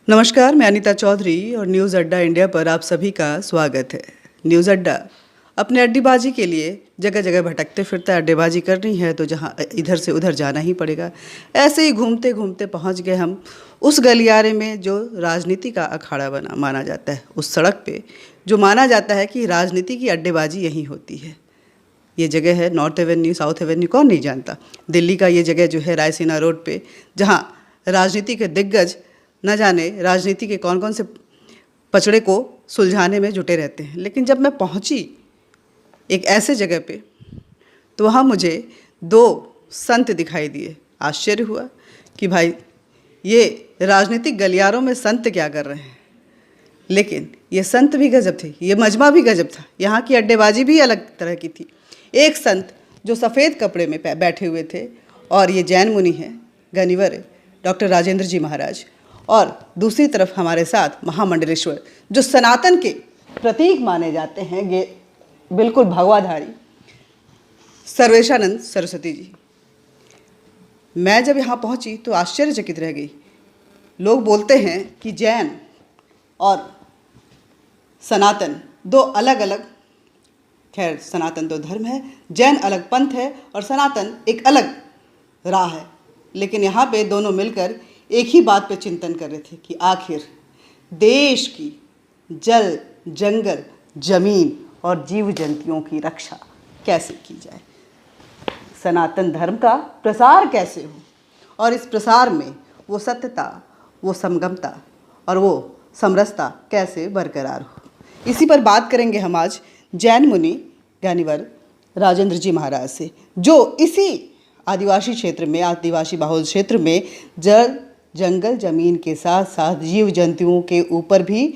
नमस्कार, मैं अनीता चौधरी और न्यूज़ अड्डा इंडिया पर आप सभी का स्वागत है। न्यूज़ अड्डा अपने अड्डेबाजी के लिए जगह जगह भटकते फिरता है। अड्डेबाजी करनी है तो जहाँ इधर से उधर जाना ही पड़ेगा। ऐसे ही घूमते घूमते पहुँच गए हम उस गलियारे में जो राजनीति का अखाड़ा बना माना जाता है, उस सड़क पे जो माना जाता है कि राजनीति की अड्डेबाजी यहीं होती है। ये जगह है नॉर्थ एवेन्यू, साउथ एवेन्यू, कौन नहीं जानता। दिल्ली का ये जगह जो है रायसीना रोड पे, जहाँ राजनीति के दिग्गज न जाने राजनीति के कौन कौन से पचड़े को सुलझाने में जुटे रहते हैं। लेकिन जब मैं पहुंची एक ऐसे जगह पे तो वहाँ मुझे दो संत दिखाई दिए। आश्चर्य हुआ कि भाई ये राजनीतिक गलियारों में संत क्या कर रहे हैं। लेकिन ये संत भी गजब थे, ये मजमा भी गजब था, यहाँ की अड्डेबाजी भी अलग तरह की थी। एक संत जो सफ़ेद कपड़े में बैठे हुए थे और ये जैन मुनि हैं, गनिवर डॉक्टर राजेंद्र जी महाराज, और दूसरी तरफ हमारे साथ महामंडलेश्वर जो सनातन के प्रतीक माने जाते हैं, ये बिल्कुल भगवाधारी सर्वेशानंद सरस्वती जी। मैं जब यहाँ पहुँची तो आश्चर्यचकित रह गई। लोग बोलते हैं कि जैन और सनातन दो अलग अलग, खैर सनातन तो धर्म है, जैन अलग पंथ है और सनातन एक अलग राह है। लेकिन यहाँ पे दोनों मिलकर एक ही बात पे चिंतन कर रहे थे कि आखिर देश की जल, जंगल, जमीन और जीव जंतुओं की रक्षा कैसे की जाए, सनातन धर्म का प्रसार कैसे हो और इस प्रसार में वो सत्यता, वो समगमता और वो समरसता कैसे बरकरार हो। इसी पर बात करेंगे हम आज जैन मुनि ज्ञानीवर राजेंद्र जी महाराज से, जो इसी आदिवासी क्षेत्र में, आदिवासी बहुल क्षेत्र में जल, जंगल, जमीन के साथ साथ जीव जंतुओं के ऊपर भी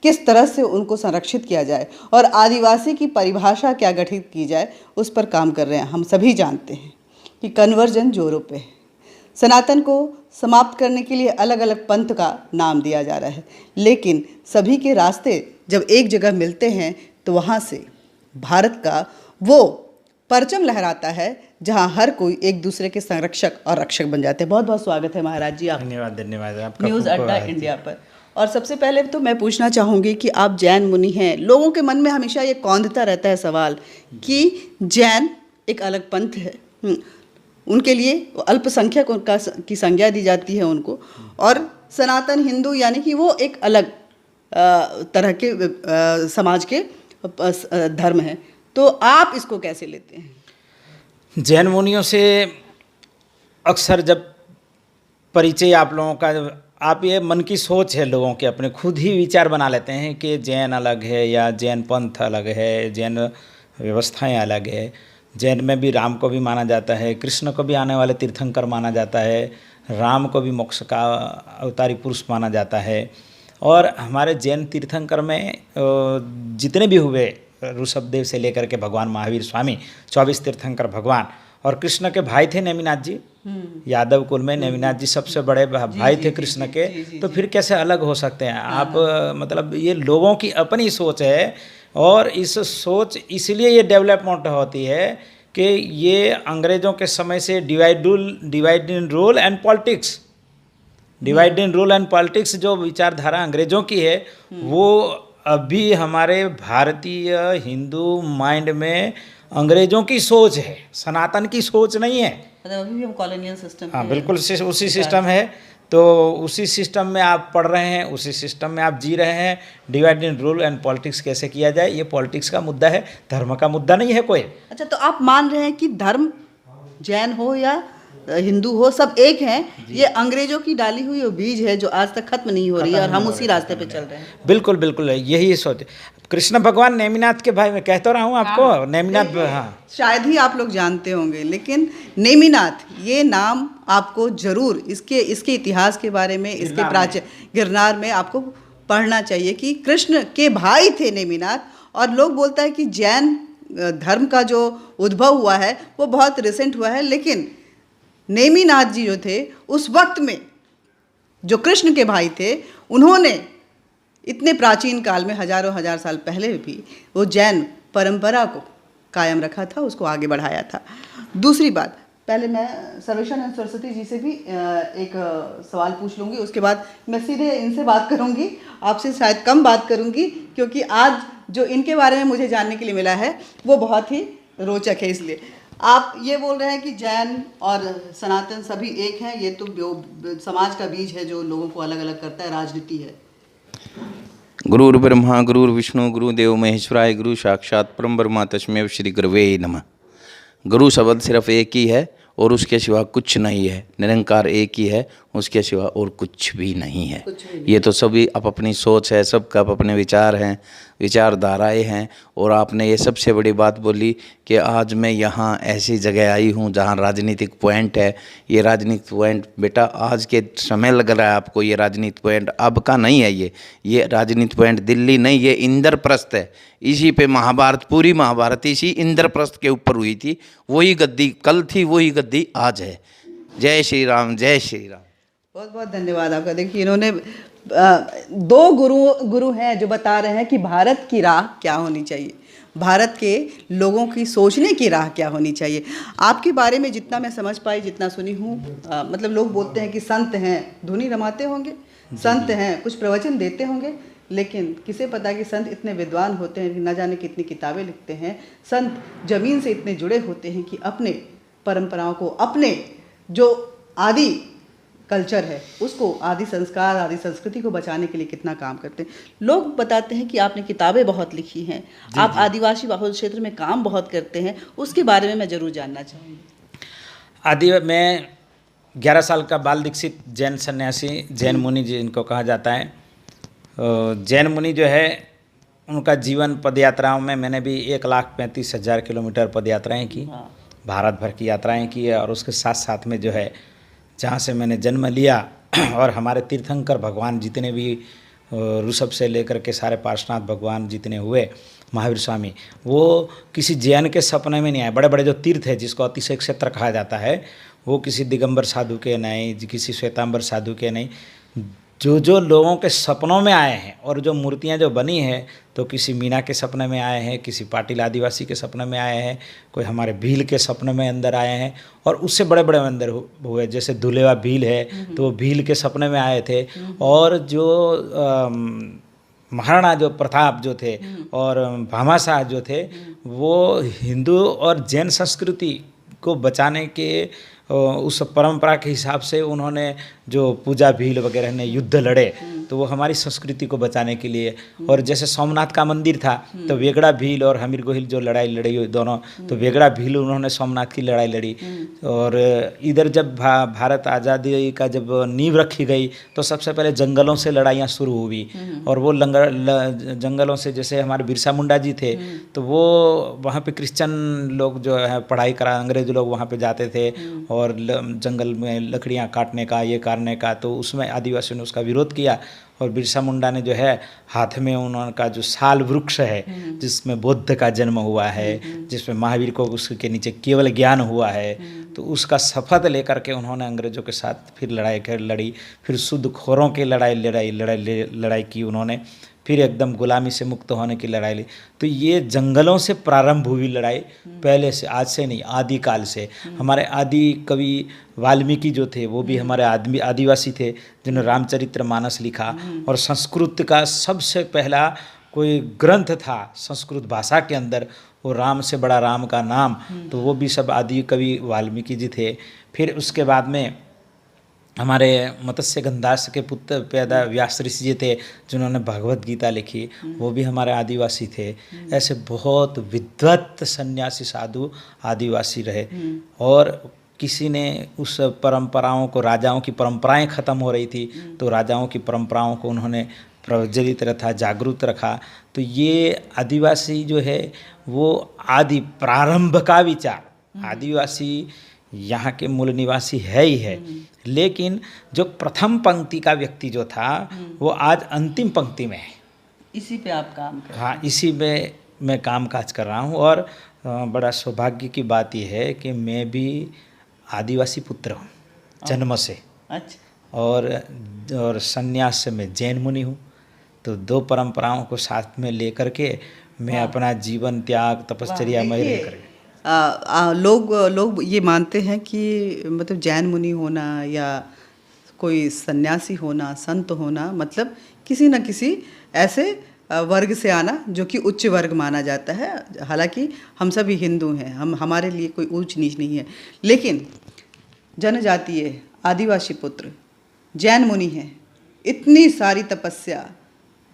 किस तरह से उनको संरक्षित किया जाए और आदिवासी की परिभाषा क्या गठित की जाए, उस पर काम कर रहे हैं। हम सभी जानते हैं कि कन्वर्जन जोरों पे है। सनातन को समाप्त करने के लिए अलग अलग पंथ का नाम दिया जा रहा है, लेकिन सभी के रास्ते जब एक जगह मिलते हैं तो वहाँ से भारत का वो परचम लहराता है जहाँ हर कोई एक दूसरे के संरक्षक और रक्षक बन जाते हैं। बहुत बहुत स्वागत है महाराज जी आप। धन्यवाद आपका न्यूज़ अड्डा इंडिया पर। और सबसे पहले तो मैं पूछना चाहूँगी कि आप जैन मुनि हैं। लोगों के मन में हमेशा ये कौंधता रहता है सवाल कि जैन एक अलग पंथ है, उनके लिए अल्पसंख्यक की संज्ञा दी जाती है उनको, और सनातन हिंदू यानी कि वो एक अलग तरह के समाज के धर्म हैं। तो आप इसको कैसे लेते हैं? जैन मुनियों से अक्सर जब परिचय आप लोगों का, आप ये मन की सोच है लोगों के, अपने खुद ही विचार बना लेते हैं कि जैन अलग है या जैन पंथ अलग है, जैन व्यवस्थाएं अलग है। जैन में भी राम को भी माना जाता है, कृष्ण को भी आने वाले तीर्थंकर माना जाता है, राम को भी मोक्ष का अवतारी पुरुष माना जाता है। और हमारे जैन तीर्थंकर में जितने भी हुए, ऋषभदेव से लेकर के भगवान महावीर स्वामी, 24 तीर्थंकर भगवान, और कृष्ण के भाई थे नेमिनाथ जी, यादव कुल में नेमिनाथ जी सबसे बड़े भाई थे कृष्ण के। तो फिर कैसे अलग हो सकते हैं आप? मतलब ये लोगों की अपनी सोच है, और इस सोच इसलिए ये डेवलपमेंट होती है कि ये अंग्रेज़ों के समय से divide in rule and politics, divide in rule and politics जो विचारधारा अंग्रेज़ों की है, वो अभी हमारे भारतीय हिंदू माइंड में अंग्रेज़ों की सोच है, सनातन की सोच नहीं है। अभी भी हम कॉलोनियल सिस्टम, हाँ बिल्कुल उसी सिस्टम है। तो उसी सिस्टम में आप पढ़ रहे हैं, उसी सिस्टम में आप जी रहे हैं। Divide in rule and politics कैसे किया जाए, ये पॉलिटिक्स का मुद्दा है, धर्म का मुद्दा नहीं है कोई। अच्छा, तो आप मान रहे हैं कि धर्म जैन हो या हिंदू हो, सब एक हैं। ये अंग्रेजों की डाली हुई वो बीज है जो आज तक खत्म नहीं हो रही है और हम उसी रास्ते पे चल रहे हैं। बिल्कुल बिल्कुल यही सोच। कृष्ण भगवान नेमिनाथ के भाई, मैं कहता रहा हूँ आपको, नेमिनाथ, हाँ शायद ही आप लोग जानते होंगे, लेकिन नेमिनाथ ये नाम आपको जरूर इसके इतिहास के बारे में, इसके प्राचीन गिरनार में आपको पढ़ना चाहिए कि कृष्ण के भाई थे नेमिनाथ। और लोग बोलता है कि जैन धर्म का जो उद्भव हुआ है वो बहुत रिसेंट हुआ है, लेकिन नेमिनाथ जी जो थे उस वक्त में जो कृष्ण के भाई थे, उन्होंने इतने प्राचीन काल में हजारों हजार साल पहले भी वो जैन परंपरा को कायम रखा था, उसको आगे बढ़ाया था। दूसरी बात, पहले मैं सर्वेशानंद सरस्वती जी से भी एक सवाल पूछ लूँगी, उसके बाद मैं सीधे इनसे बात करूँगी। आपसे शायद कम बात करूँगी क्योंकि आज जो इनके बारे में मुझे जानने के लिए मिला है वो बहुत ही रोचक है। इसलिए आप ये बोल रहे हैं कि जैन और सनातन सभी एक हैं, ये तो समाज का बीज है जो लोगों को अलग अलग करता है, राजनीति है। गुरुर् ब्रह्मा गुरुर् विष्णु गुरुदेव महेश्वराय, गुरु साक्षात परम ब्रह्म तस्मै श्री गुरवे नमः। गुरु शब्द सिर्फ एक ही है और उसके सिवा कुछ नहीं है। निरंकार एक ही है, उसके सिवा और कुछ भी नहीं है। ये तो सभी अपनी सोच है, सबका अपने विचार हैं, विचारधाराएं हैं। और आपने ये सबसे बड़ी बात बोली कि आज मैं यहाँ ऐसी जगह आई हूँ जहाँ राजनीतिक पॉइंट है। ये राजनीतिक पॉइंट बेटा आज के समय लग रहा है आपको, ये राजनीतिक पॉइंट अब का नहीं है। ये राजनीतिक पॉइंट दिल्ली नहीं, ये इंद्रप्रस्थ है। इसी पे महाभारत, पूरी महाभारत इसी इंद्रप्रस्थ के ऊपर हुई थी। वही गद्दी कल थी, वही गद्दी आज है। जय श्री राम, जय श्री राम। बहुत बहुत धन्यवाद आपका। देखिए इन्होंने दो गुरु हैं जो बता रहे हैं कि भारत की राह क्या होनी चाहिए, भारत के लोगों की सोचने की राह क्या होनी चाहिए। आपके बारे में जितना मैं समझ पाई, जितना सुनी हूँ, मतलब लोग बोलते हैं कि संत हैं, धुनी रमाते होंगे, संत हैं, कुछ प्रवचन देते होंगे, लेकिन किसे पता कि संत इतने विद्वान होते हैं कि न जाने कितनी किताबें लिखते हैं। संत जमीन से इतने जुड़े होते हैं कि अपने परंपराओं को, अपने जो आदि कल्चर है उसको, आदि संस्कार, आदि संस्कृति को बचाने के लिए कितना काम करते हैं। लोग बताते हैं कि आपने किताबें बहुत लिखी हैं, आप आदिवासी बहुल क्षेत्र में काम बहुत करते हैं, उसके बारे में मैं ज़रूर जानना चाहूँगी। मैं 11 साल का बाल दीक्षित जैन सन्यासी, जैन मुनि जिनको कहा जाता है। जैन मुनि जो है उनका जीवन पदयात्राओं में, मैंने भी 1,35,000 किलोमीटर पदयात्राएँ की, भारत भर की यात्राएँ की है। और उसके साथ साथ में जो है जहाँ से मैंने जन्म लिया और हमारे तीर्थंकर भगवान जितने भी, ऋषभ से लेकर के सारे पार्श्वनाथ भगवान जितने हुए, महावीर स्वामी, वो किसी जैन के सपने में नहीं आए। बड़े बड़े जो तीर्थ है जिसको अतिशय क्षेत्र कहा जाता है, वो किसी दिगंबर साधु के नहीं, किसी श्वेतांबर साधु के नहीं, जो लोगों के सपनों में आए हैं। और जो मूर्तियां जो बनी हैं तो किसी मीना के सपने में आए हैं, किसी पाटिल आदिवासी के सपने में आए हैं, कोई हमारे भील के सपने में अंदर आए हैं, और उससे बड़े बड़े अंदर हुए। जैसे दुलेवा भील है तो वो भील के सपने में आए थे। और जो महाराणा जो प्रताप जो थे और भामाशाह जो थे, वो हिंदू और जैन संस्कृति को बचाने के उस परंपरा के हिसाब से उन्होंने जो पूजा भील वगैरह ने युद्ध लड़े, तो वो हमारी संस्कृति को बचाने के लिए। और जैसे सोमनाथ का मंदिर था तो वेगड़ा भील और हमीर गोहिल जो लड़ाई लड़ी दोनों, तो वेगड़ा भील उन्होंने सोमनाथ की लड़ाई लड़ी। और इधर जब भारत आज़ादी का जब नींव रखी गई तो सबसे पहले जंगलों से लड़ाइयाँ शुरू हुई। और वो जंगलों से, जैसे हमारे बिरसा मुंडा जी थे तो वो वहाँ पे क्रिश्चियन लोग जो है पढ़ाई करा, अंग्रेज लोग वहाँ पे जाते थे और जंगल में लकड़ियाँ काटने का, ये करने का, तो उसमें आदिवासियों ने उसका विरोध किया। और बिरसा मुंडा ने जो है हाथ में उनका जो साल वृक्ष है जिसमें बुद्ध का जन्म हुआ है, जिसमें महावीर को उसके नीचे केवल ज्ञान हुआ है, तो उसका शपथ लेकर के उन्होंने अंग्रेजों के साथ फिर लड़ी, फिर शुद्धखोरों की लड़ाई की उन्होंने, फिर एकदम गुलामी से मुक्त होने की लड़ाई ली। तो ये जंगलों से प्रारंभ हुई लड़ाई, पहले से, आज से नहीं, आदिकाल से। हमारे आदि कवि वाल्मीकि जो थे वो भी हमारे आदिवासी थे जिन्होंने रामचरितमानस लिखा। और संस्कृत का सबसे पहला कोई ग्रंथ था संस्कृत भाषा के अंदर, वो राम से बड़ा राम का नाम, तो वो भी सब आदि कवि वाल्मीकि जी थे। फिर उसके बाद में हमारे मत्स्य गंधास के पुत्र पैदा व्यास ऋषि जी थे जिन्होंने भगवत गीता लिखी, वो भी हमारे आदिवासी थे। ऐसे बहुत विद्वत सन्यासी साधु आदिवासी रहे। और किसी ने उस परंपराओं को, राजाओं की परंपराएं खत्म हो रही थी तो राजाओं की परंपराओं को उन्होंने प्रज्वलित रखा, जागरूक रखा। तो ये आदिवासी जो है वो आदि प्रारंभ का विचार, आदिवासी यहाँ के मूल निवासी है ही है, लेकिन जो प्रथम पंक्ति का व्यक्ति जो था वो आज अंतिम पंक्ति में है। इसी पे आप काम कर रहे हैं? हाँ, इसी में मैं काम काज कर रहा हूँ। और बड़ा सौभाग्य की बात यह है कि मैं भी आदिवासी पुत्र हूँ जन्म से। अच्छा। और संन्यास से मैं जैन मुनि हूँ। तो दो परंपराओं को साथ में लेकर के मैं अपना जीवन त्याग तपश्चर्या में रह कर, लोग ये मानते हैं कि मतलब जैन मुनि होना या कोई सन्यासी होना, संत होना, मतलब किसी न किसी ऐसे वर्ग से आना जो कि उच्च वर्ग माना जाता है। हालांकि हम सभी हिंदू हैं, हमारे लिए कोई ऊंच नीच नहीं है, लेकिन जनजातीय आदिवासी पुत्र जैन मुनि हैं। इतनी सारी तपस्या,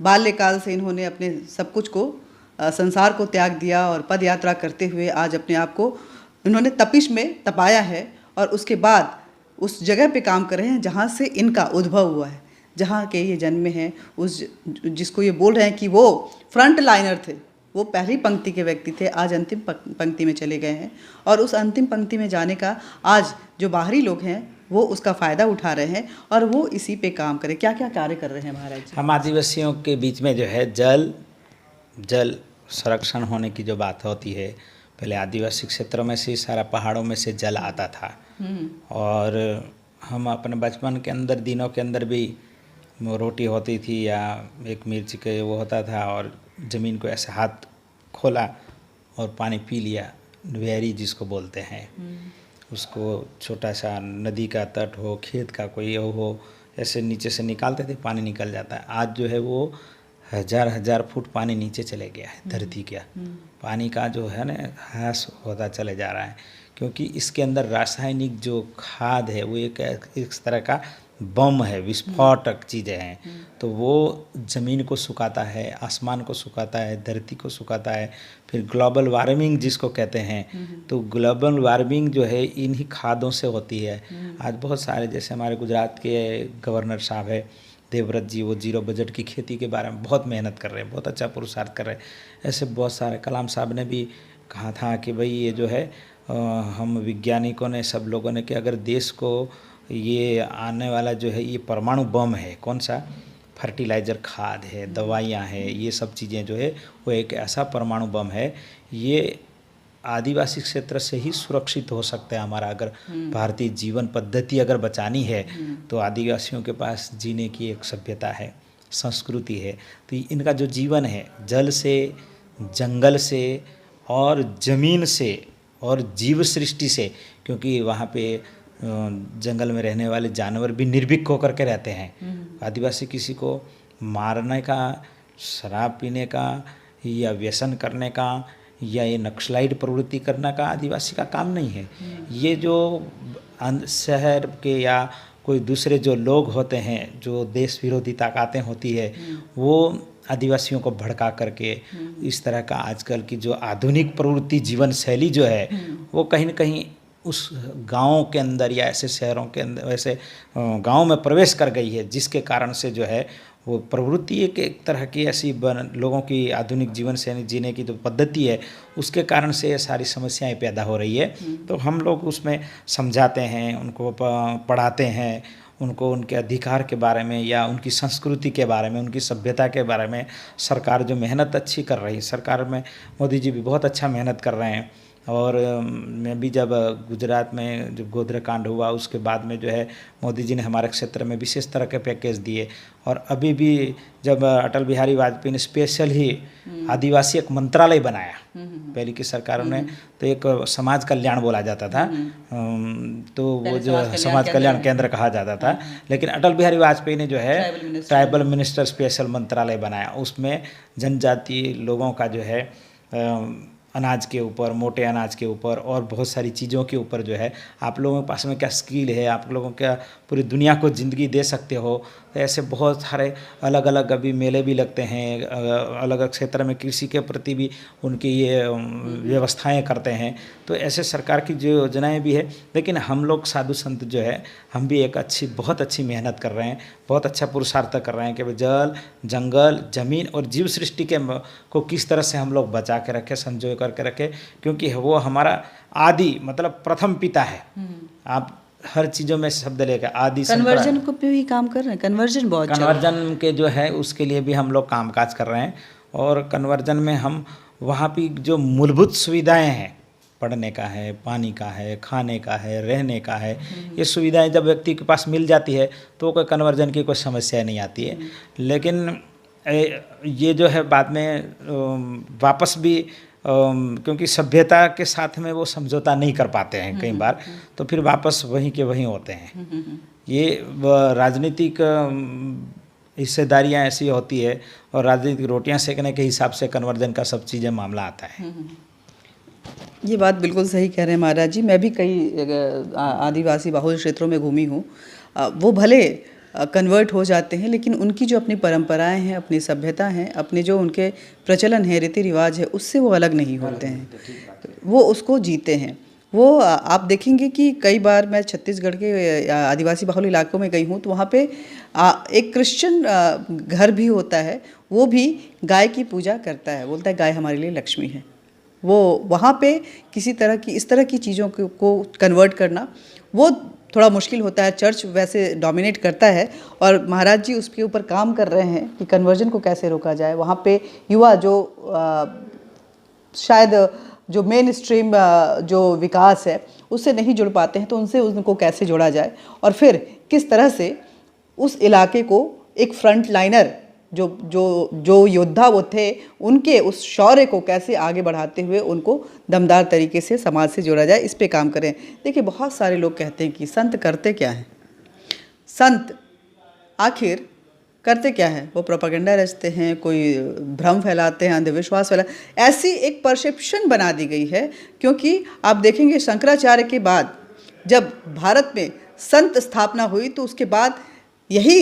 बाल्यकाल से इन्होंने अपने सब कुछ को, संसार को त्याग दिया और पद यात्रा करते हुए आज अपने आप को इन्होंने तपिश में तपाया है, और उसके बाद उस जगह पे काम कर रहे हैं जहाँ से इनका उद्भव हुआ है, जहाँ के ये जन्मे हैं। उस जिसको ये बोल रहे हैं कि वो फ्रंट लाइनर थे, वो पहली पंक्ति के व्यक्ति थे, आज अंतिम पंक्ति में चले गए हैं। और उस अंतिम पंक्ति में जाने का आज जो बाहरी लोग हैं वो उसका फ़ायदा उठा रहे हैं और वो इसी पे काम करें। क्या क्या कार्य कर रहे हैं महाराज जी? हम आदिवासियों के बीच में जो है जल संरक्षण होने की जो बात होती है, पहले आदिवासी क्षेत्रों में से सारा पहाड़ों में से जल आता था, और हम अपने बचपन के अंदर दिनों के अंदर भी रोटी होती थी या एक मिर्च के वो होता था, और ज़मीन को ऐसे हाथ खोला और पानी पी लिया, वेरी जिसको बोलते हैं, उसको छोटा सा नदी का तट हो, खेत का कोई हो, ऐसे नीचे से निकालते थे, पानी निकल जाता है। आज जो है वो हजार फुट पानी नीचे चले गया है, धरती का पानी का जो है ना ह्रास होता चले जा रहा है, क्योंकि इसके अंदर रासायनिक जो खाद है वो एक तरह का बम है, विस्फोटक चीज़ें हैं। तो वो ज़मीन को सुखाता है, आसमान को सुखाता है, धरती को सुखाता है। फिर ग्लोबल वार्मिंग जिसको कहते हैं, तो ग्लोबल वार्मिंग जो है इन्हीं खादों से होती है। आज बहुत सारे, जैसे हमारे गुजरात के गवर्नर साहब है देवव्रत जी, वो जीरो बजट की खेती के बारे में बहुत मेहनत कर रहे हैं, बहुत अच्छा पुरुषार्थ कर रहे हैं। ऐसे बहुत सारे, कलाम साहब ने भी कहा था कि भाई ये जो है हम वैज्ञानिकों ने, सब लोगों ने, कि अगर देश को ये आने वाला जो है ये परमाणु बम है, कौन सा फर्टिलाइज़र खाद है, दवाइयाँ हैं, ये सब चीज़ें जो है वो एक ऐसा परमाणु बम है, ये आदिवासी क्षेत्र से ही सुरक्षित हो सकता है हमारा। अगर भारतीय जीवन पद्धति अगर बचानी है तो आदिवासियों के पास जीने की एक सभ्यता है, संस्कृति है। तो इनका जो जीवन है जल से, जंगल से और ज़मीन से और जीव सृष्टि से, क्योंकि वहाँ पे जंगल में रहने वाले जानवर भी निर्भीक होकर के रहते हैं। आदिवासी किसी को मारने का, शराब पीने का या व्यसन करने का या ये नक्सलाइट प्रवृत्ति करने का आदिवासी का काम नहीं है। ये जो शहर के या कोई दूसरे जो लोग होते हैं, जो देश विरोधी ताकतें होती है, वो आदिवासियों को भड़का करके इस तरह का आजकल की जो आधुनिक प्रवृत्ति जीवन शैली जो है वो कहीं न कहीं उस गाँव के अंदर या ऐसे शहरों के अंदर, वैसे गाँव में प्रवेश कर गई है, जिसके कारण से जो है वो प्रवृत्ति एक तरह की ऐसी लोगों की आधुनिक जीवन शैली जीने की जो पद्धति है उसके कारण से ये सारी समस्याएं पैदा हो रही है। तो हम लोग उसमें समझाते हैं, उनको पढ़ाते हैं, उनको उनके अधिकार के बारे में या उनकी संस्कृति के बारे में, उनकी सभ्यता के बारे में। सरकार जो मेहनत अच्छी कर रही है, सरकार में मोदी जी भी बहुत अच्छा मेहनत कर रहे हैं। और मैं भी जब गुजरात में जब गोधरा कांड हुआ उसके बाद में जो है मोदी जी ने हमारे क्षेत्र में विशेष तरह के पैकेज दिए। और अभी भी जब अटल बिहारी वाजपेयी ने स्पेशल ही आदिवासी एक मंत्रालय बनाया, पहले की सरकारों ने तो एक समाज कल्याण बोला जाता था, तो वो जो समाज कल्याण केंद्र कहा जाता था, लेकिन अटल बिहारी वाजपेयी ने जो है ट्राइबल मिनिस्टर स्पेशल मंत्रालय बनाया। उसमें जनजातीय लोगों का जो है अनाज के ऊपर, मोटे अनाज के ऊपर और बहुत सारी चीज़ों के ऊपर जो है आप लोगों के पास में क्या स्किल है, आप लोगों क्या पूरी दुनिया को ज़िंदगी दे सकते हो। तो ऐसे बहुत सारे अलग अलग अभी मेले भी लगते हैं, अलग अलग क्षेत्र में कृषि के प्रति भी उनकी ये व्यवस्थाएं करते हैं। तो ऐसे सरकार की जो योजनाएं भी है, लेकिन हम लोग साधु संत जो है हम भी एक बहुत अच्छी मेहनत कर रहे हैं, बहुत अच्छा पुरुषार्थ कर रहे हैं कि जल, जंगल, ज़मीन और जीव सृष्टि के को किस तरह से हम लोग बचा के रखें, संजो करके रखें, क्योंकि वो हमारा आदि मतलब प्रथम पिता है। आप हर चीज़ों में शब्द लेकर आदि। कन्वर्जन को पे भी काम कर रहे हैं, कन्वर्जन बहुत कन्वर्जन के जो है उसके लिए भी हम लोग कामकाज कर रहे हैं। और कन्वर्जन में हम वहाँ की जो मूलभूत सुविधाएं हैं, पढ़ने का है, पानी का है, खाने का है, रहने का है, ये सुविधाएं जब व्यक्ति के पास मिल जाती है तो कोई कन्वर्जन की कोई समस्या नहीं आती है। लेकिन ये जो है बाद में वापस भी क्योंकि सभ्यता के साथ में वो समझौता नहीं कर पाते हैं कई बार, तो फिर वापस वहीं के वहीं होते हैं। ये राजनीतिक हिस्सेदारियाँ ऐसी होती है और राजनीतिक रोटियां सेकने के हिसाब से कन्वर्जन का सब चीज़ें मामला आता है। ये बात बिल्कुल सही कह रहे हैं महाराज जी। मैं भी कई आदिवासी बाहुल क्षेत्रों में घूमी हूँ। वो भले कन्वर्ट हो जाते हैं, लेकिन उनकी जो अपनी परंपराएं हैं, अपनी सभ्यता हैं, अपने जो उनके प्रचलन है, रीति रिवाज है, उससे वो अलग नहीं होते हैं। वो उसको जीते हैं। वो आप देखेंगे कि कई बार मैं छत्तीसगढ़ के आदिवासी बहुल इलाकों में गई हूँ, तो वहाँ पे एक क्रिश्चियन घर भी होता है, वो भी गाय की पूजा करता है, बोलता है गाय हमारे लिए लक्ष्मी है। वो वहाँ पे किसी तरह की इस तरह की चीज़ों को कन्वर्ट करना वो थोड़ा मुश्किल होता है। चर्च वैसे डोमिनेट करता है और महाराज जी उसके ऊपर काम कर रहे हैं कि कन्वर्जन को कैसे रोका जाए। वहाँ पे युवा जो शायद जो मेन स्ट्रीम जो विकास है उससे नहीं जुड़ पाते हैं, तो उनसे उनको कैसे जोड़ा जाए और फिर किस तरह से उस इलाके को एक फ्रंट लाइनर जो योद्धा वो थे, उनके उस शौर्य को कैसे आगे बढ़ाते हुए उनको दमदार तरीके से समाज से जोड़ा जाए, इस पे काम करें। देखिए, बहुत सारे लोग कहते हैं कि संत करते क्या हैं, संत आखिर करते क्या है? वो प्रोपेगेंडा रचते हैं, कोई भ्रम फैलाते हैं, अंधविश्वास फैलाते। ऐसी एक परसेप्शन बना दी गई है, क्योंकि आप देखेंगे शंकराचार्य के बाद जब भारत में संत स्थापना हुई, तो उसके बाद यही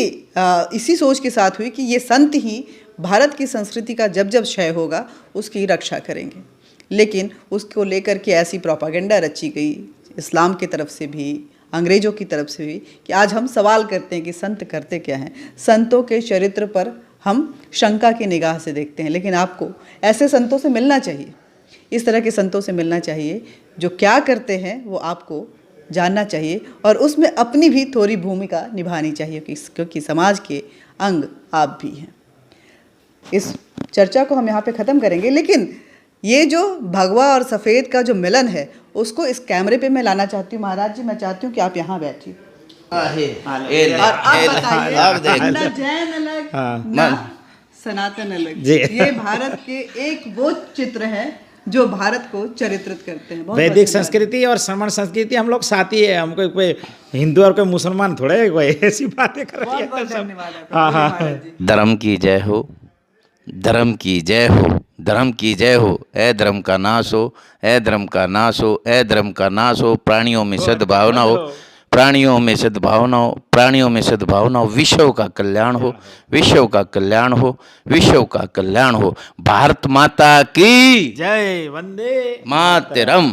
इसी सोच के साथ हुई कि ये संत ही भारत की संस्कृति का जब जब क्षय होगा उसकी रक्षा करेंगे। लेकिन उसको लेकर के ऐसी प्रोपेगेंडा रची गई इस्लाम की तरफ से भी, अंग्रेज़ों की तरफ से भी, कि आज हम सवाल करते हैं कि संत करते क्या हैं। संतों के चरित्र पर हम शंका की निगाह से देखते हैं, लेकिन आपको ऐसे संतों से मिलना चाहिए, इस तरह के संतों से मिलना चाहिए जो क्या करते हैं वो आपको जानना चाहिए और उसमें अपनी भी थोड़ी भूमिका निभानी चाहिए, क्योंकि समाज के अंग आप भी हैं। इस चर्चा को हम यहाँ पे ख़त्म करेंगे, लेकिन ये जो भगवा और सफ़ेद का जो मिलन है उसको इस कैमरे पे मैं लाना चाहती हूँ। महाराज जी, मैं चाहती हूँ कि आप यहाँ बैठिए और आप बताइए, ना जैन अलग ना सनातन अलग, ये भारत के एक वो चित्र है जो भारत को चरित्रित करते हैं। वैदिक संस्कृति और श्रमण संस्कृति हम लोग साथ ही है। हमको कोई हिंदू और कोई मुसलमान थोड़े कोई ऐसी बातें कर रही है। बहुत धन्यवाद। धर्म की जय हो, धर्म की जय हो, धर्म की जय हो। ए धर्म का नाश हो, ए धर्म का नाश हो, ए धर्म का नाश हो। प्राणियों में सद्भावना हो, प्राणियों में सद्भावना हो, प्राणियों में सद्भावना हो। विश्व का कल्याण हो, विश्व का कल्याण हो, विश्व का कल्याण हो। भारत माता की जय। वंदे मातरम।